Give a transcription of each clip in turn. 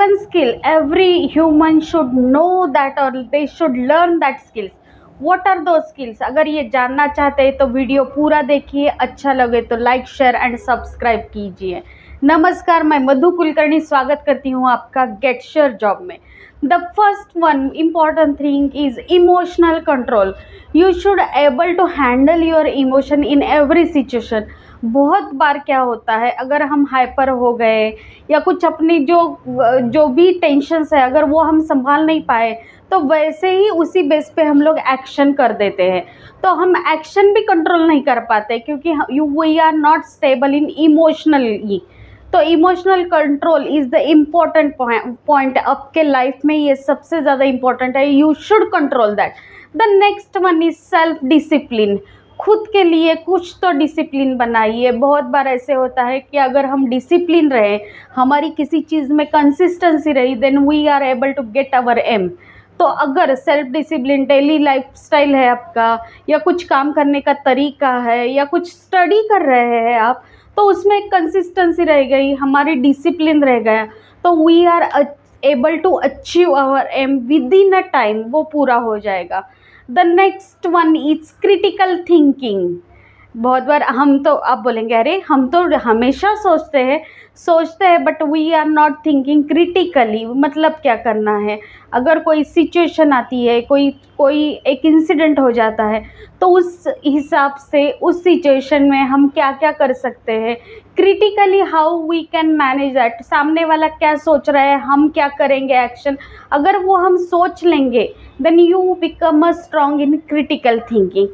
7 skill every human should know that or they should learn that skills. What are those skills? अगर ये जानना चाहते हैं तो वीडियो पूरा देखिए, अच्छा लगे तो लाइक शेयर एंड सब्सक्राइब कीजिए। नमस्कार, मैं मधु कुलकर्णी स्वागत करती हूँ आपका गेट श्योर जॉब में। The first one important thing is emotional control. You should able to handle your emotion in every situation. बहुत बार क्या होता है, अगर हम हाइपर हो गए या कुछ अपनी जो भी टेंशन्स है अगर वो हम संभाल नहीं पाए तो वैसे ही उसी बेस पे हम लोग एक्शन कर देते हैं। तो हम एक्शन भी कंट्रोल नहीं कर पाते क्योंकि we are not stable in emotionally. तो emotional control is the important point आपके लाइफ में, ये सबसे ज़्यादा इम्पॉर्टेंट है। You should control that. The next one is self discipline. खुद के लिए कुछ तो डिसिप्लिन बनाइए। बहुत बार ऐसे होता है कि अगर हम डिसिप्लिन रहे, हमारी किसी चीज़ में कंसिस्टेंसी रही, then we are able to get our aim. तो अगर सेल्फ डिसिप्लिन डेली लाइफस्टाइल है आपका, या कुछ काम करने का तरीका है, या कुछ स्टडी कर रहे हैं आप, तो उसमें एक कंसिस्टेंसी रह गई, हमारी डिसिप्लिन रह गया, तो we are able to achieve our aim within a time, वो पूरा हो जाएगा। The next one is critical thinking. बहुत बार हम तो आप बोलेंगे अरे हम तो हमेशा सोचते हैं but we are not thinking critically. मतलब क्या करना है, अगर कोई सिचुएशन आती है, कोई एक इंसिडेंट हो जाता है, तो उस हिसाब से उस सिचुएशन में हम क्या क्या कर सकते हैं critically, how we can manage that. सामने वाला क्या सोच रहा है, हम क्या करेंगे एक्शन, अगर वो हम सोच लेंगे then you become a strong in critical thinking.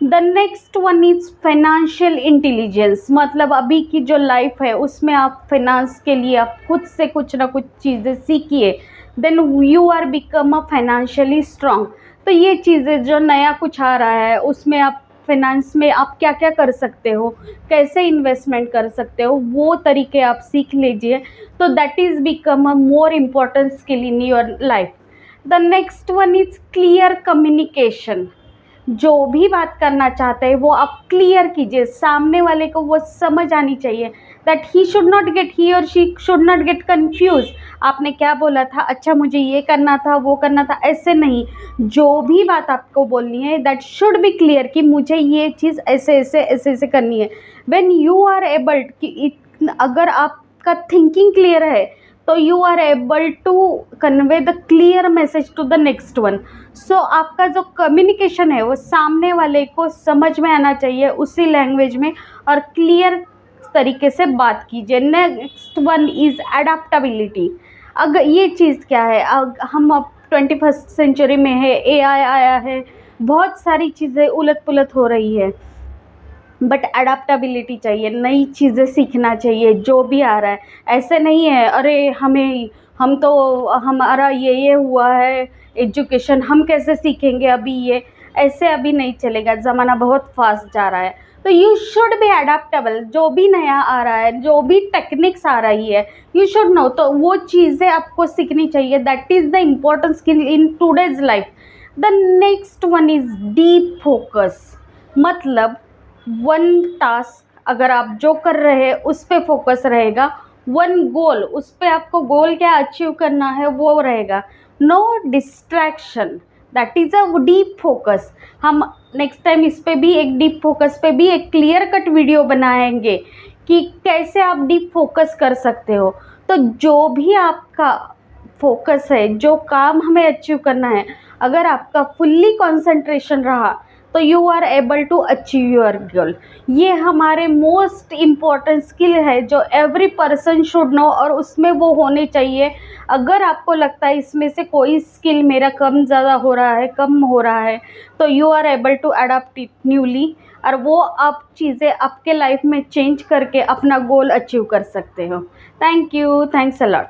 The next one is financial intelligence. मतलब अभी की जो लाइफ है उसमें आप फाइनेंस के लिए आप खुद से कुछ ना कुछ चीज़ें सीखिए, then you are become a financially strong. तो ये चीज़ें जो नया कुछ आ रहा है उसमें आप फाइनेंस में आप क्या क्या कर सकते हो, कैसे इन्वेस्टमेंट कर सकते हो, वो तरीके आप सीख लीजिए। तो that is become a more important skill in your life. The next one is clear communication. जो भी बात करना चाहते हैं वो आप क्लियर कीजिए, सामने वाले को वो समझ आनी चाहिए, दैट ही और she should not get confuse. आपने क्या बोला था, अच्छा मुझे ये करना था, वो करना था, ऐसे नहीं। जो भी बात आपको बोलनी है दैट शुड बी क्लियर कि मुझे ये चीज़ ऐसे करनी है। व्हेन यू आर एबल कि अगर आपका थिंकिंग क्लियर है तो you are able to convey the clear message to the next one. So आपका जो कम्युनिकेशन है वो सामने वाले को समझ में आना चाहिए उसी लैंग्वेज में, और क्लियर तरीके से बात कीजिए। Next one is adaptability. अगर ये चीज़ क्या है, हम अब 21st सेंचुरी में है, AI आया है, बहुत सारी चीज़ें उलट पुलट हो रही है, बट अडाप्टेबिलिटी चाहिए, नई चीज़ें सीखना चाहिए जो भी आ रहा है। ऐसे नहीं है अरे हमारा ये हुआ है एजुकेशन, हम कैसे सीखेंगे अभी ये, ऐसे अभी नहीं चलेगा, ज़माना बहुत फास्ट जा रहा है। तो यू शुड बी अडेप्टेबल। जो भी नया आ रहा है, जो भी टेक्निक्स आ रही है, यू शुड नो, तो वो चीज़ें आपको सीखनी चाहिए। That is the important skill in today's life. The next one is deep focus. मतलब वन टास्क अगर आप जो कर रहे हैं उस पर फोकस रहेगा, वन गोल, उस पर आपको गोल क्या अचीव करना है वो रहेगा, no distraction, that is a deep focus. हम नेक्स्ट टाइम इस पे भी एक डीप फोकस पे भी एक क्लियर कट वीडियो बनाएंगे कि कैसे आप डीप फोकस कर सकते हो। तो जो भी आपका फोकस है, जो काम हमें अचीव करना है, अगर आपका फुल्ली कंसंट्रेशन रहा तो you are able to achieve your goal. ये हमारे मोस्ट इम्पॉर्टेंट स्किल है जो एवरी पर्सन शुड नो, और उसमें वो होने चाहिए। अगर आपको लगता है इसमें से कोई स्किल मेरा कम हो रहा है तो you are able to adopt it newly, और वो आप चीज़ें आपके लाइफ में चेंज करके अपना गोल अचीव कर सकते हो। Thank you, thanks a lot.